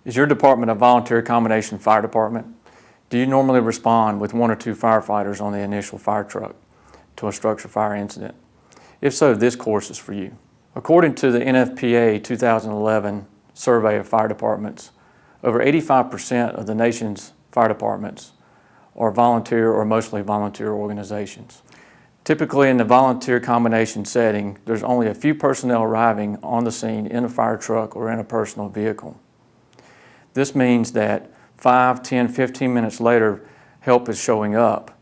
Is your department a volunteer combination fire department? Do you normally respond with 1 or 2 firefighters on the initial fire truck to a structure fire incident? If so, this course is for you. According to the NFPA 2011 survey of fire departments, over 85% of the nation's fire departments are volunteer or mostly volunteer organizations. Typically in the volunteer combination setting, there's only a few personnel arriving on the scene in a fire truck or in a personal vehicle. This means that 5, 10, 15 minutes later, help is showing up.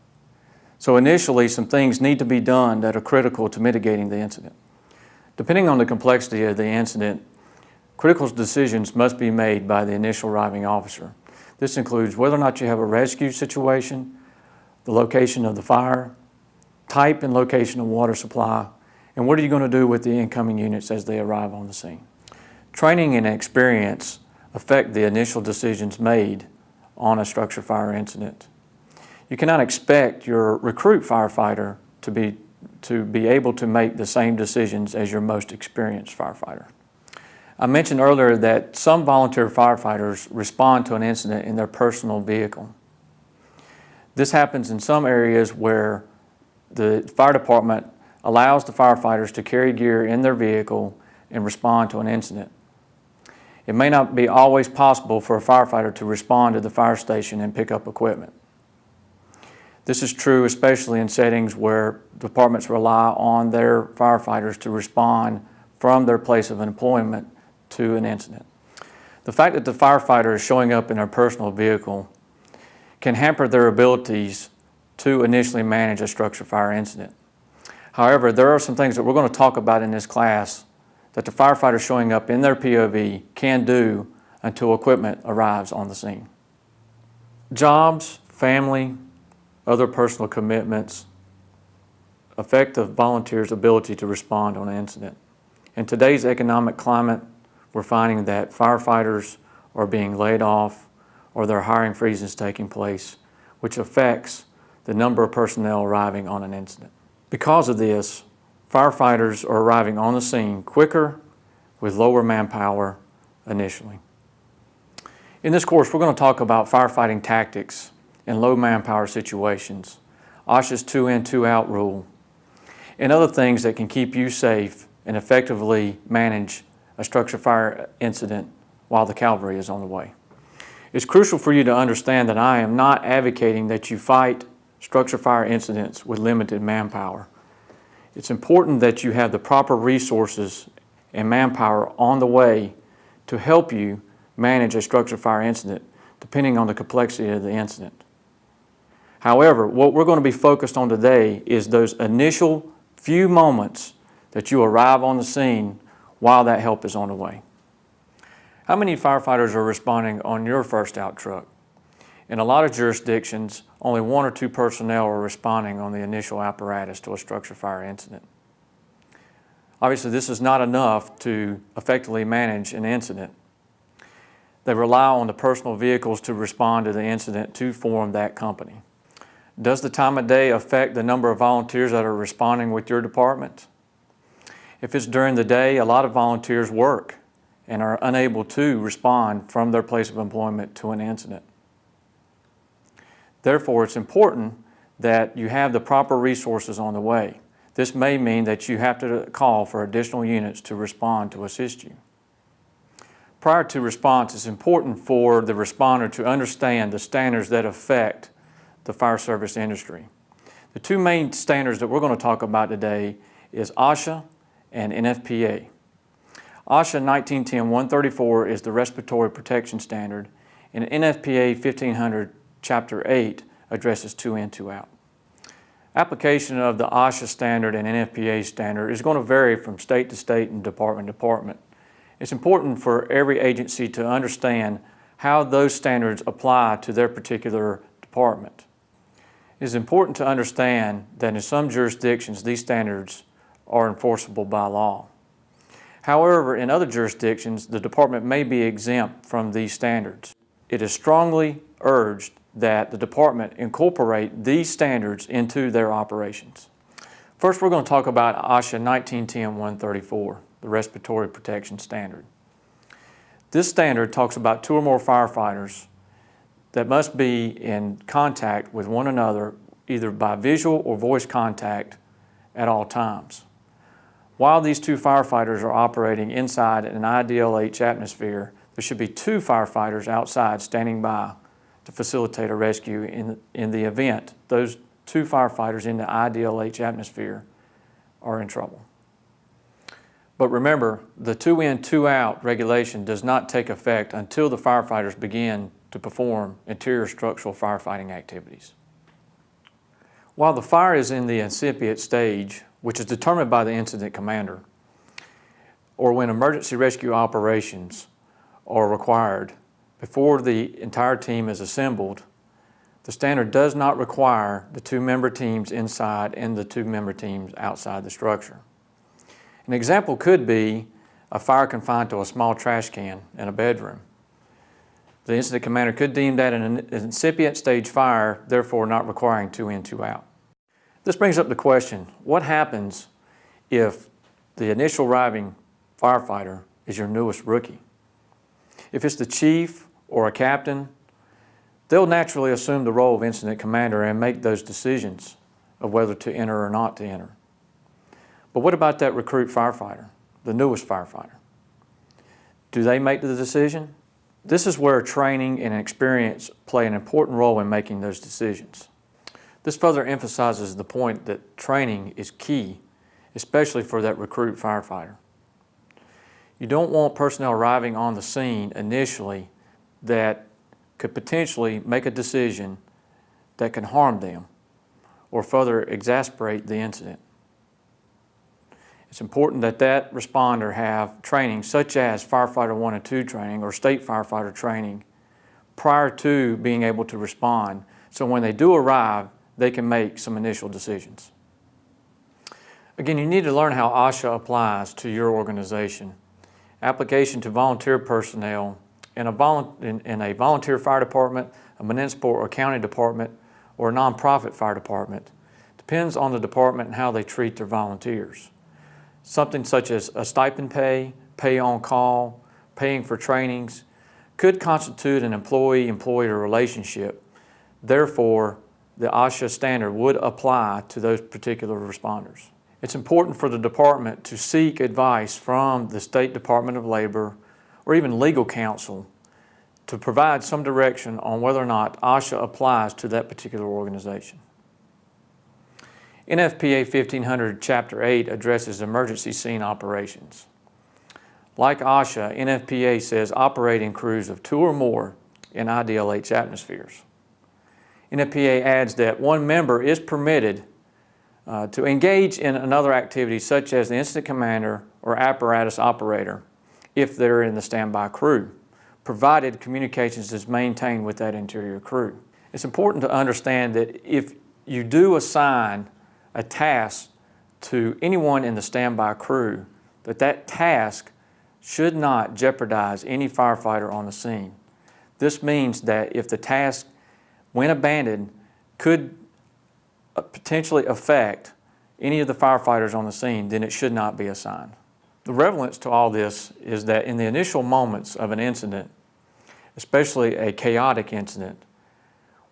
So initially, some things need to be done that are critical to mitigating the incident. Depending on the complexity of the incident, critical decisions must be made by the initial arriving officer. This includes whether or not you have a rescue situation, the location of the fire, type and location of water supply, and what are you going to do with the incoming units as they arrive on the scene. Training and experience affect the initial decisions made on a structure fire incident. You cannot expect your recruit firefighter to be able to make the same decisions as your most experienced firefighter. I mentioned earlier that some volunteer firefighters respond to an incident in their personal vehicle. This happens in some areas where the fire department allows the firefighters to carry gear in their vehicle and respond to an incident. It may not be always possible for a firefighter to respond to the fire station and pick up equipment. This is true especially in settings where departments rely on their firefighters to respond from their place of employment to an incident. The fact that the firefighter is showing up in their personal vehicle can hamper their abilities to initially manage a structure fire incident. However, there are some things that we're going to talk about in this class that the firefighter showing up in their POV can do until equipment arrives on the scene. Jobs, family, other personal commitments affect the volunteer's ability to respond on an incident. In today's economic climate, we're finding that firefighters are being laid off or there are hiring freezes taking place, which affects the number of personnel arriving on an incident. Because of this, firefighters are arriving on the scene quicker with lower manpower initially. In this course, we're going to talk about firefighting tactics in low manpower situations, OSHA's 2 in, 2 out rule, and other things that can keep you safe and effectively manage a structure fire incident while the cavalry is on the way. It's crucial for you to understand that I am not advocating that you fight structure fire incidents with limited manpower. It's important that you have the proper resources and manpower on the way to help you manage a structure fire incident depending on the complexity of the incident. However, what we're going to be focused on today is those initial few moments that you arrive on the scene while that help is on the way. How many firefighters are responding on your first out truck? In a lot of jurisdictions, only 1 or 2 personnel are responding on the initial apparatus to a structure fire incident. Obviously, this is not enough to effectively manage an incident. They rely on the personal vehicles to respond to the incident to form that company. Does the time of day affect the number of volunteers that are responding with your department? If it's during the day, a lot of volunteers work and are unable to respond from their place of employment to an incident. Therefore, it's important that you have the proper resources on the way. This may mean that you have to call for additional units to respond to assist you. Prior to response, it's important for the responder to understand the standards that affect the fire service industry. The 2 main standards that we're going to talk about today is OSHA and NFPA. OSHA 1910-134 is the respiratory protection standard, and NFPA 1500 Chapter 8 addresses 2 in, 2 out. Application of the OSHA standard and NFPA standard is going to vary from state to state and department to department. It's important for every agency to understand how those standards apply to their particular department. It is important to understand that in some jurisdictions these standards are enforceable by law. However, in other jurisdictions, the department may be exempt from these standards. It is strongly urged that the department incorporate these standards into their operations. First, we're going to talk about OSHA 1910-134, the respiratory protection standard. This standard talks about 2 or more firefighters that must be in contact with one another either by visual or voice contact at all times. While these 2 firefighters are operating inside an IDLH atmosphere, there should be 2 firefighters outside standing by to facilitate a rescue in the event those 2 firefighters in the IDLH atmosphere are in trouble. But remember, the 2 in, 2 out regulation does not take effect until the firefighters begin to perform interior structural firefighting activities. While the fire is in the incipient stage, which is determined by the incident commander, or when emergency rescue operations are required before the entire team is assembled, the standard does not require the 2-member teams inside and the 2-member teams outside the structure. An example could be a fire confined to a small trash can in a bedroom. The incident commander could deem that an incipient stage fire, therefore not requiring 2 in, 2 out. This brings up the question, what happens if the initial arriving firefighter is your newest rookie? If it's the chief or a captain, they'll naturally assume the role of incident commander and make those decisions of whether to enter or not to enter. But what about that recruit firefighter, the newest firefighter? Do they make the decision? This is where training and experience play an important role in making those decisions. This further emphasizes the point that training is key, especially for that recruit firefighter. You don't want personnel arriving on the scene initially that could potentially make a decision that can harm them or further exacerbate the incident. It's important that that responder have training such as firefighter 1 and 2 training or state firefighter training prior to being able to respond, so when they do arrive, they can make some initial decisions. Again, you need to learn how OSHA applies to your organization. Application to volunteer personnel in a volunteer fire department, a municipal or county department, or a nonprofit fire department depends on the department and how they treat their volunteers. Something such as a stipend pay, pay on call, paying for trainings could constitute an employee-employer relationship. Therefore, the OSHA standard would apply to those particular responders. It's important for the department to seek advice from the State Department of Labor or even legal counsel to provide some direction on whether or not OSHA applies to that particular organization. NFPA 1500 Chapter 8 addresses emergency scene operations. Like OSHA, NFPA says operating crews of 2 or more in IDLH atmospheres. NFPA adds that 1 member is permitted to engage in another activity such as the incident commander or apparatus operator if they're in the standby crew, provided communications is maintained with that interior crew. It's important to understand that if you do assign a task to anyone in the standby crew, that task should not jeopardize any firefighter on the scene. This means that if the task, when abandoned, could potentially affect any of the firefighters on the scene, then it should not be assigned. The relevance to all this is that in the initial moments of an incident, especially a chaotic incident,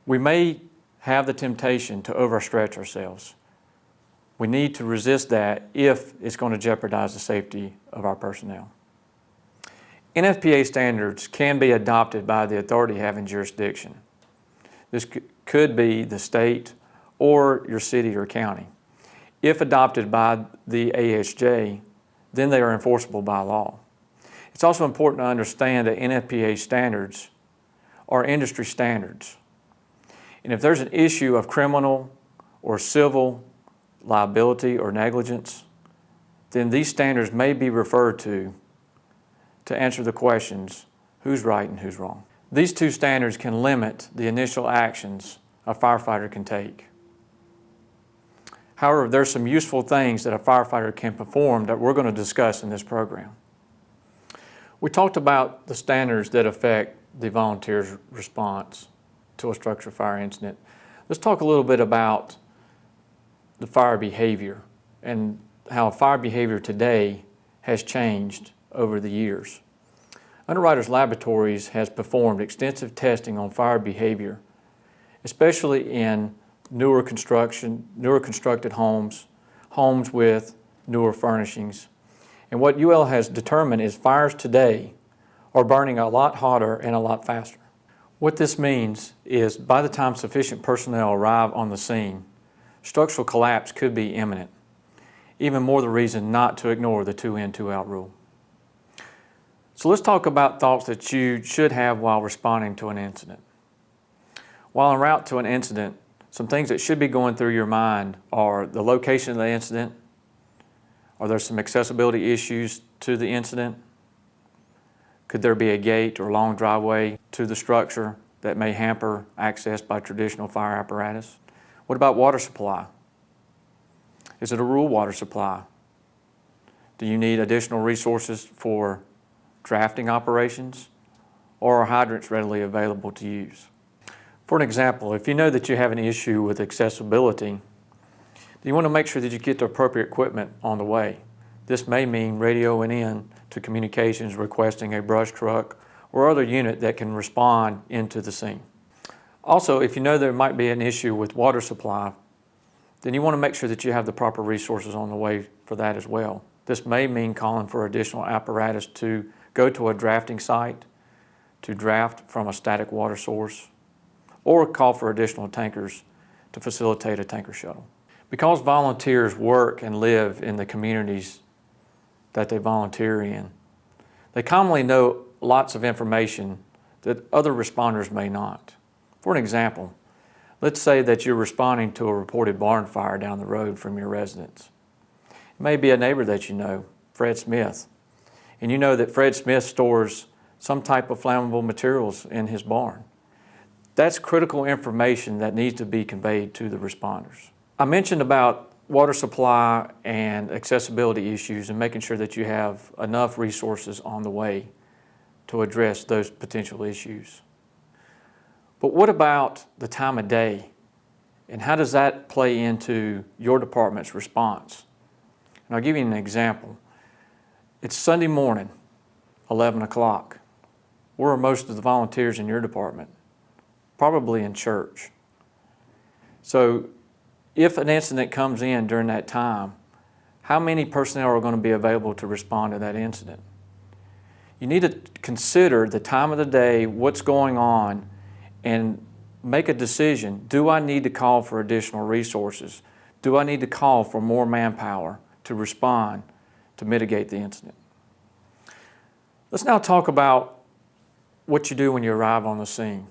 we may have the temptation to overstretch ourselves. We need to resist that if it's going to jeopardize the safety of our personnel. NFPA standards can be adopted by the authority having jurisdiction. This could be the state or your city or county. If adopted by the ASJ, then they are enforceable by law. It's also important to understand that NFPA standards are industry standards. And if there's an issue of criminal or civil liability or negligence, then these standards may be referred to answer the questions, who's right and who's wrong. These 2 standards can limit the initial actions a firefighter can take. However, there's some useful things that a firefighter can perform that we're going to discuss in this program. We talked about the standards that affect the volunteer's response to a structure fire incident. Let's talk a little bit about the fire behavior and how fire behavior today has changed over the years. Underwriters Laboratories has performed extensive testing on fire behavior, especially in newer constructed homes, homes with newer furnishings. And what UL has determined is fires today are burning a lot hotter and a lot faster. What this means is by the time sufficient personnel arrive on the scene, structural collapse could be imminent. Even more the reason not to ignore the 2-in, 2-out rule. So let's talk about thoughts that you should have while responding to an incident. While en route to an incident, some things that should be going through your mind are the location of the incident. Are there some accessibility issues to the incident? Could there be a gate or long driveway to the structure that may hamper access by traditional fire apparatus? What about water supply? Is it a rural water supply? Do you need additional resources for drafting operations, or are hydrants readily available to use? For an example, if you know that you have an issue with accessibility, you want to make sure that you get the appropriate equipment on the way. This may mean radioing in to communications requesting a brush truck or other unit that can respond into the scene. Also, if you know there might be an issue with water supply, then you want to make sure that you have the proper resources on the way for that as well. This may mean calling for additional apparatus to go to a drafting site to draft from a static water source, or call for additional tankers to facilitate a tanker shuttle. Because volunteers work and live in the communities that they volunteer in, they commonly know lots of information that other responders may not. For an example, let's say that you're responding to a reported barn fire down the road from your residence. It may be a neighbor that you know, Fred Smith, and you know that Fred Smith stores some type of flammable materials in his barn. That's critical information that needs to be conveyed to the responders. I mentioned about water supply and accessibility issues and making sure that you have enough resources on the way to address those potential issues. But what about the time of day, and how does that play into your department's response? And I'll give you an example. It's Sunday morning, 11 o'clock. Where are most of the volunteers in your department? Probably in church. So if an incident comes in during that time, how many personnel are going to be available to respond to that incident? You need to consider the time of the day, what's going on, and make a decision. Do I need to call for additional resources? Do I need to call for more manpower to respond to mitigate the incident? Let's now talk about what you do when you arrive on the scene.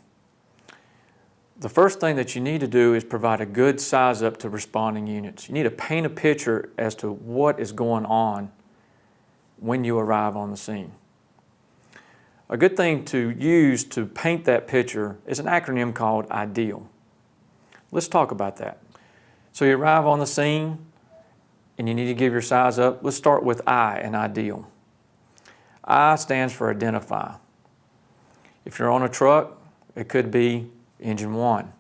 The first thing that you need to do is provide a good size up to responding units. You need to paint a picture as to what is going on when you arrive on the scene. A good thing to use to paint that picture is an acronym called IDEAL. Let's talk about that. So you arrive on the scene and you need to give your size up. Let's start with I in IDEAL. I stands for identify. If you're on a truck, it could be Engine 1.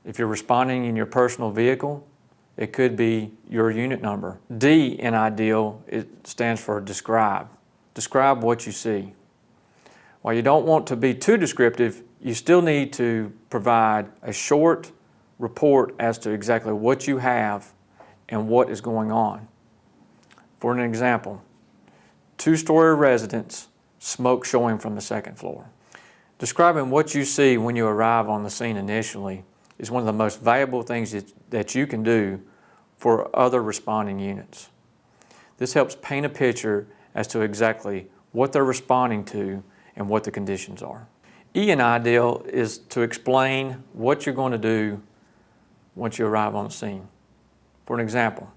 If you're responding in your personal vehicle, it could be your unit number. D in IDEAL, it stands for describe. Describe what you see. While you don't want to be too descriptive, you still need to provide a short report as to exactly what you have and what is going on. For an example, 2-story residence, smoke showing from the 2nd floor. Describing what you see when you arrive on the scene initially is one of the most valuable things that you can do for other responding units. This helps paint a picture as to exactly what they're responding to and what the conditions are. E in IDEAL is to explain what you're going to do once you arrive on the scene. For an example,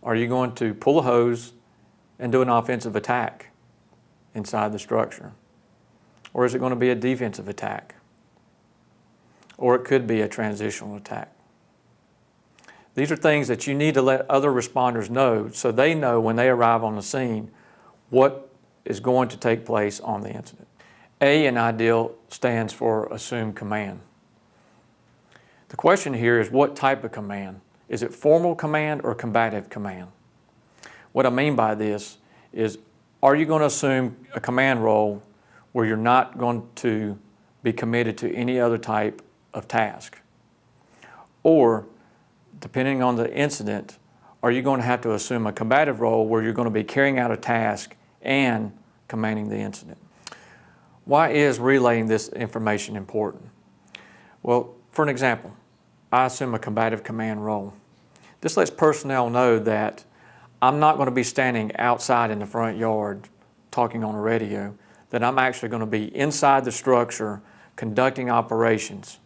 are you going to pull a hose and do an offensive attack inside the structure? Or is it going to be a defensive attack? Or it could be a transitional attack. These are things that you need to let other responders know so they know when they arrive on the scene what is going to take place on the incident. A in IDEAL stands for assume command. The question here is what type of command? Is it formal command or combative command? What I mean by this is, are you going to assume a command role where you're not going to be committed to any other type of task? Or, depending on the incident, are you going to have to assume a combative role where you're going to be carrying out a task and commanding the incident? Why is relaying this information important? Well, for an example, I assume a combative command role. This lets personnel know that I'm not going to be standing outside in the front yard talking on a radio, that I'm actually going to be inside the structure conducting operations.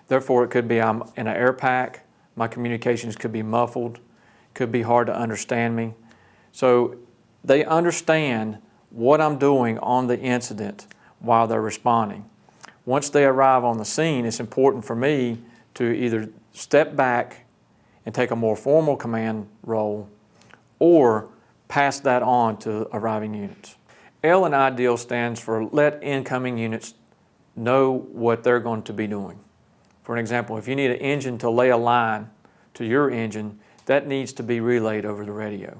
Therefore, it could be I'm in an air pack, my communications could be muffled, could be hard to understand me. So they understand what I'm doing on the incident while they're responding. Once they arrive on the scene, it's important for me to either step back and take a more formal command role or pass that on to arriving units. L in IDEAL stands for let incoming units know what they're going to be doing. For an example, if you need an engine to lay a line to your engine, that needs to be relayed over the radio.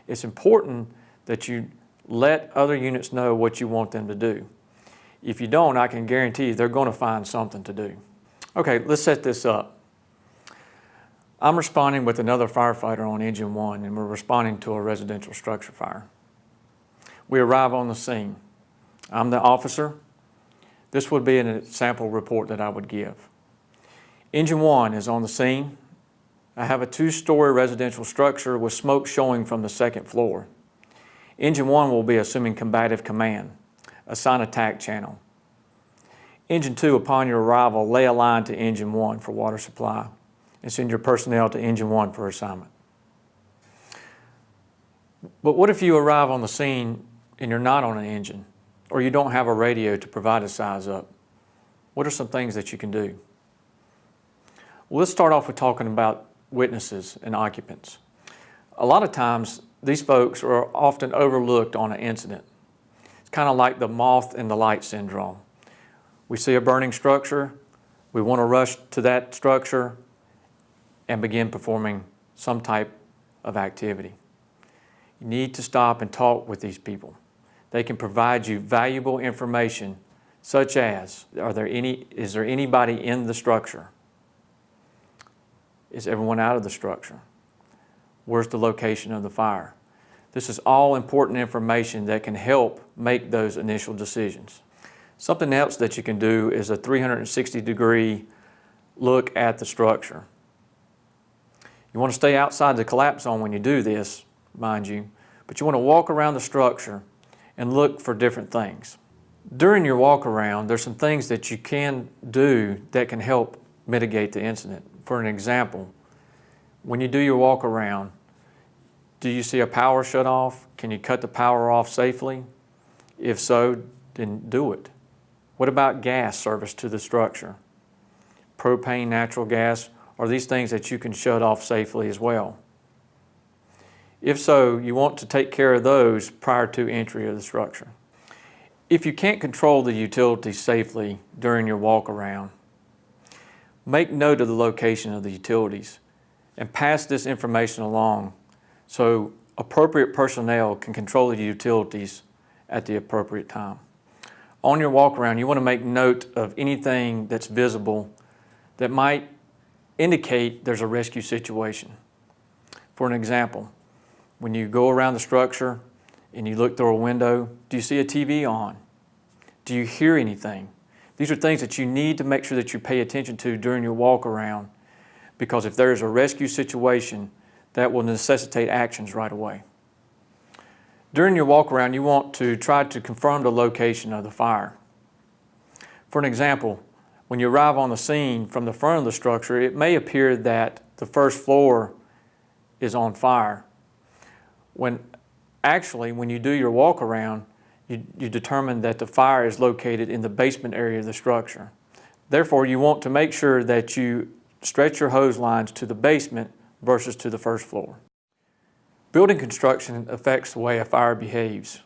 It's important that you let other units know what you want them to do. If you don't, I can guarantee you they're going to find something to do. Okay, let's set this up. I'm responding with another firefighter on engine 1, and we're responding to a residential structure fire. We arrive on the scene. I'm the officer. This would be a sample report that I would give. Engine 1 is on the scene. I have a 2-story residential structure with smoke showing from the 2nd floor. Engine 1 will be assuming combative command. Assign attack channel. Engine 2, upon your arrival, lay a line to Engine 1 for water supply and send your personnel to Engine 1 for assignment. But what if you arrive on the scene and you're not on an engine, or you don't have a radio to provide a size up? What are some things that you can do? Well, let's start off with talking about witnesses and occupants. A lot of times, these folks are often overlooked on an incident. It's kind of like the moth and the light syndrome. We see a burning structure, we want to rush to that structure and begin performing some type of activity. You need to stop and talk with these people. They can provide you valuable information, such as, is there anybody in the structure? Is everyone out of the structure? Where's the location of the fire? This is all important information that can help make those initial decisions. Something else that you can do is a 360-degree look at the structure. You want to stay outside the collapse zone when you do this, mind you, but you want to walk around the structure and look for different things. During your walk around, there's some things that you can do that can help mitigate the incident. For an example, when you do your walk around, do you see a power shut off? Can you cut the power off safely? If so, then do it. What about gas service to the structure? Propane, natural gas, are these things that you can shut off safely as well? If so, you want to take care of those prior to entry of the structure. If you can't control the utilities safely during your walk around, make note of the location of the utilities and pass this information along so appropriate personnel can control the utilities at the appropriate time. On your walk around, you want to make note of anything that's visible that might indicate there's a rescue situation. For an example, when you go around the structure and you look through a window, do you see a TV on? Do you hear anything? These are things that you need to make sure that you pay attention to during your walk around, because if there is a rescue situation, that will necessitate actions right away. During your walk around, you want to try to confirm the location of the fire. For an example, when you arrive on the scene from the front of the structure, it may appear that the first floor is on fire. When you do your walk around, you determine that the fire is located in the basement area of the structure. Therefore, you want to make sure that you stretch your hose lines to the basement versus to the first floor. Building construction affects the way a fire behaves.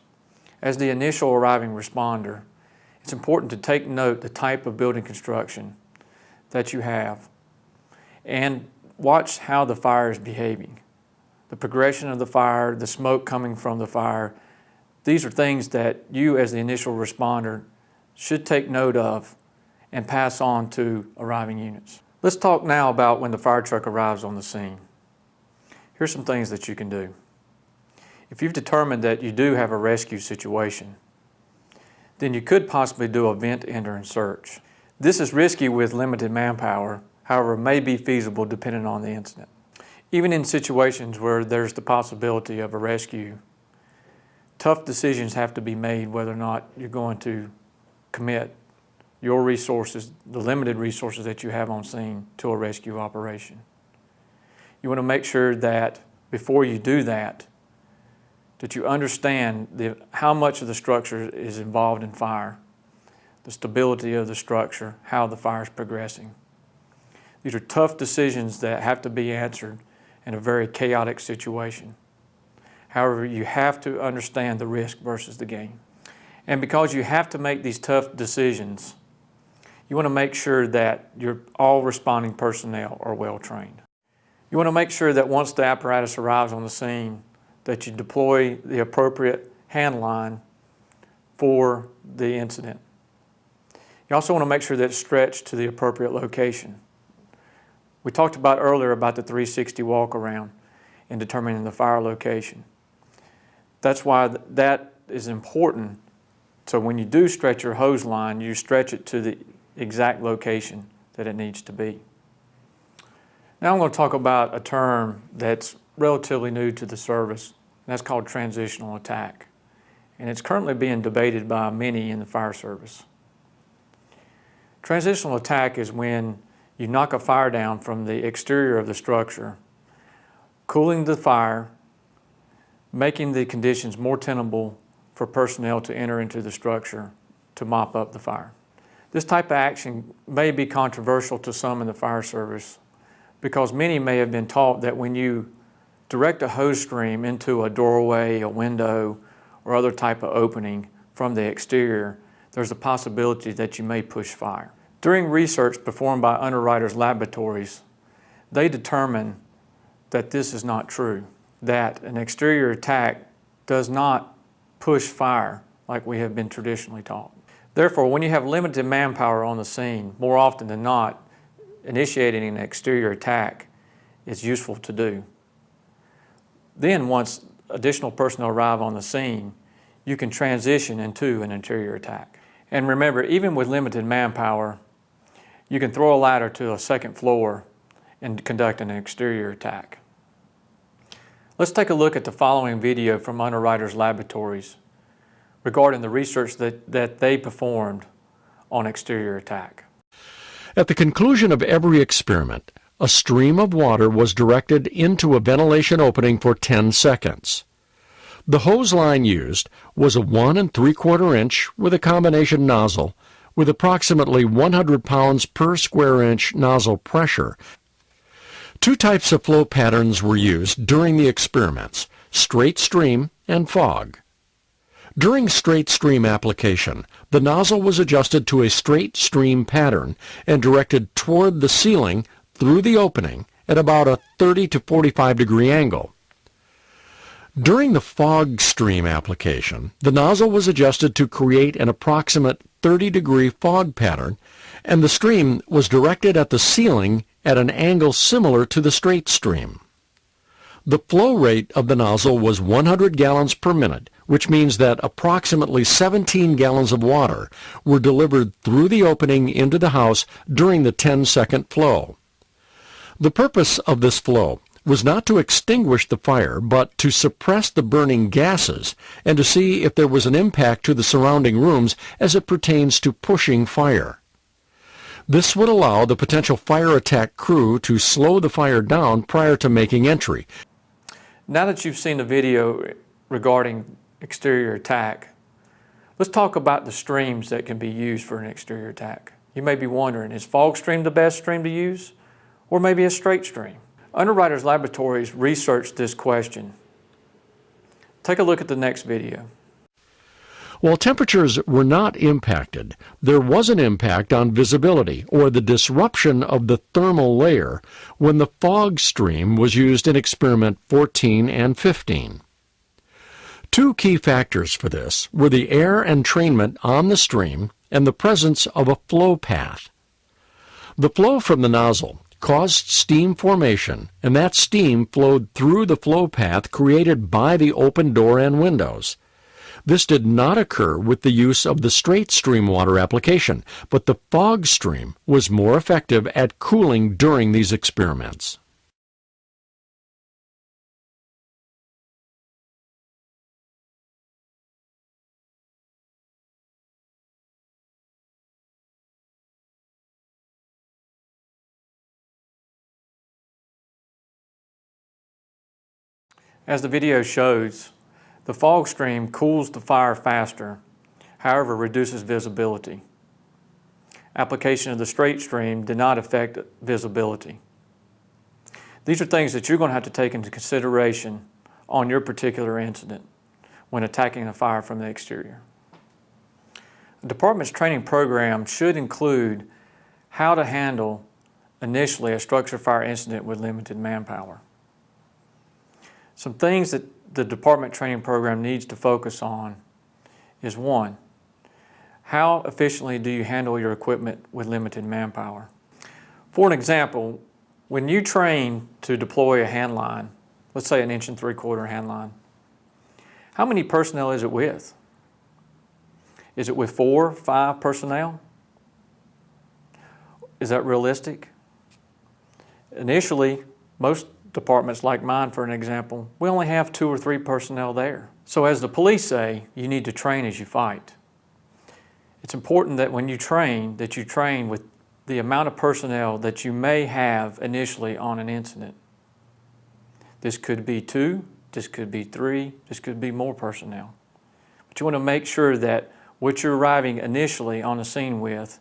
As the initial arriving responder, it's important to take note the type of building construction that you have and watch how the fire is behaving. The progression of the fire, the smoke coming from the fire, These are things that you as the initial responder should take note of and pass on to arriving units. Let's talk now about when the fire truck arrives on the scene. Here's some things that you can do. If you've determined that you do have a rescue situation, then you could possibly do a vent, enter, and search. This is risky with limited manpower, however, may be feasible depending on the incident. Even in situations where there's the possibility of a rescue, tough decisions have to be made whether or not you're going to commit your resources, the limited resources that you have on scene, to a rescue operation. You want to make sure that before you do that you understand how much of the structure is involved in fire, the stability of the structure, how the fire is progressing. These are tough decisions that have to be answered in a very chaotic situation. However, you have to understand the risk versus the gain. And because you have to make these tough decisions, you want to make sure that all responding personnel are well trained. You want to make sure that once the apparatus arrives on the scene, that you deploy the appropriate hand line for the incident. You also want to make sure that it's stretched to the appropriate location. We talked about earlier about the 360 walk around in determining the fire location. That's why that is important. So when you do stretch your hose line, you stretch it to the exact location that it needs to be. Now I'm going to talk about a term that's relatively new to the service, and that's called transitional attack. And it's currently being debated by many in the fire service. Transitional attack is when you knock a fire down from the exterior of the structure, cooling the fire, making the conditions more tenable for personnel to enter into the structure to mop up the fire. This type of action may be controversial to some in the fire service because many may have been taught that when you direct a hose stream into a doorway, a window, or other type of opening from the exterior, there's a possibility that you may push fire. During research performed by Underwriters Laboratories, they determined that this is not true, that an exterior attack does not push fire like we have been traditionally taught. Therefore, when you have limited manpower on the scene, more often than not, initiating an exterior attack is useful to do. Then once additional personnel arrive on the scene, you can transition into an interior attack. And remember, even with limited manpower, you can throw a ladder to a second floor and conduct an exterior attack. Let's take a look at the following video from Underwriters Laboratories regarding the research that they performed on exterior attack. At the conclusion of every experiment, a stream of water was directed into a ventilation opening for 10 seconds. The hose line used was a 1 3/4 inch with a combination nozzle with approximately 100 pounds per square inch nozzle pressure. Two types of flow patterns were used during the experiments, straight stream and fog. During straight stream application, the nozzle was adjusted to a straight stream pattern and directed toward the ceiling through the opening at about a 30 to 45 degree angle. During the fog stream application, the nozzle was adjusted to create an approximate 30-degree fog pattern, and the stream was directed at the ceiling at an angle similar to the straight stream. The flow rate of the nozzle was 100 gallons per minute, which means that approximately 17 gallons of water were delivered through the opening into the house during the 10-second flow. The purpose of this flow was not to extinguish the fire, but to suppress the burning gases and to see if there was an impact to the surrounding rooms as it pertains to pushing fire. This would allow the potential fire attack crew to slow the fire down prior to making entry. Now that you've seen the video regarding exterior attack, let's talk about the streams that can be used for an exterior attack. You may be wondering, is fog stream the best stream to use, or maybe a straight stream? Underwriters Laboratories researched this question. Take a look at the next video. While temperatures were not impacted, there was an impact on visibility, or the disruption of the thermal layer, when the fog stream was used in experiment 14 and 15. Two key factors for this were the air entrainment on the stream and the presence of a flow path. The flow from the nozzle caused steam formation, and that steam flowed through the flow path created by the open door and windows. This did not occur with the use of the straight stream water application, but the fog stream was more effective at cooling during these experiments. As the video shows, the fog stream cools the fire faster, however reduces visibility. Application of the straight stream did not affect visibility. These are things that you're going to have to take into consideration on your particular incident when attacking a fire from the exterior. The department's training program should include how to handle initially a structure fire incident with limited manpower. Some things that the department training program needs to focus on is one, how efficiently do you handle your equipment with limited manpower? For an example, when you train to deploy a hand line, let's say an 1 3/4 hand line, how many personnel is it with? Is it with 4, 5 personnel? Is that realistic? Initially, most departments like mine, for an example, we only have 2 or 3 personnel there. So as the police say, you need to train as you fight. It's important that when you train, that you train with the amount of personnel that you may have initially on an incident. This could be 2, this could be 3, this could be more personnel. But you want to make sure that what you're arriving initially on the scene with,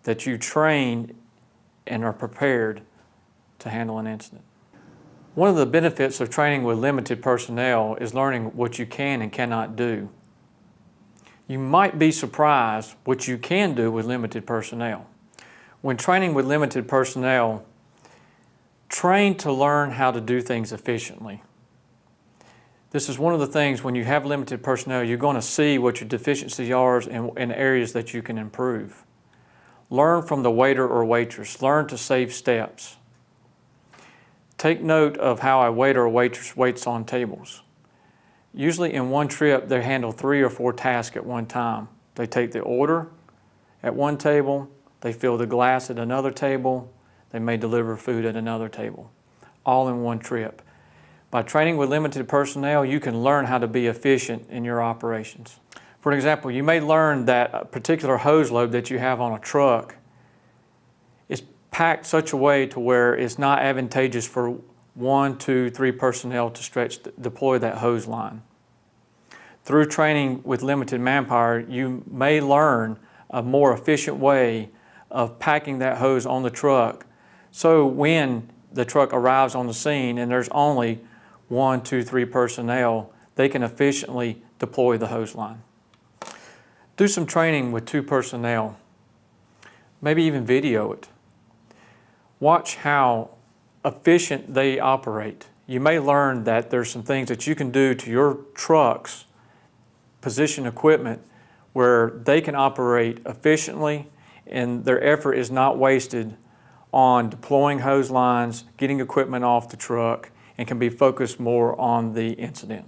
that you train and are prepared to handle an incident. One of the benefits of training with limited personnel is learning what you can and cannot do. You might be surprised what you can do with limited personnel. When training with limited personnel, train to learn how to do things efficiently. This is one of the things when you have limited personnel, you're going to see what your deficiencies are and areas that you can improve. Learn from the waiter or waitress. Learn to save steps. Take note of how a waiter or waitress waits on tables. Usually in one trip, they handle 3 or 4 tasks at one time. They take the order at one table, they fill the glass at another table, they may deliver food at another table, all in one trip. By training with limited personnel, you can learn how to be efficient in your operations. For example, you may learn that a particular hose load that you have on a truck is packed such a way to where it's not advantageous for 1, 2, 3 personnel to deploy that hose line. Through training with limited manpower, you may learn a more efficient way of packing that hose on the truck, so when the truck arrives on the scene and there's only 1, 2, 3 personnel, they can efficiently deploy the hose line. Do some training with 2 personnel. Maybe even video it. Watch how efficient they operate. You may learn that there's some things that you can do to your trucks, position equipment, where they can operate efficiently and their effort is not wasted on deploying hose lines, getting equipment off the truck, and can be focused more on the incident.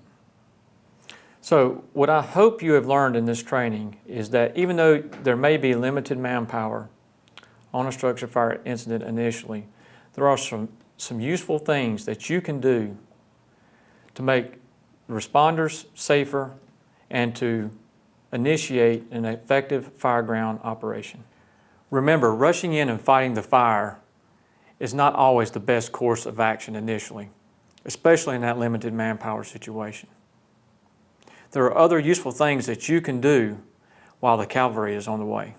So what I hope you have learned in this training is that even though there may be limited manpower on a structure fire incident initially, there are some useful things that you can do to make responders safer and to initiate an effective fireground operation. Remember, rushing in and fighting the fire is not always the best course of action initially, especially in that limited manpower situation. There are other useful things that you can do while the cavalry is on the way.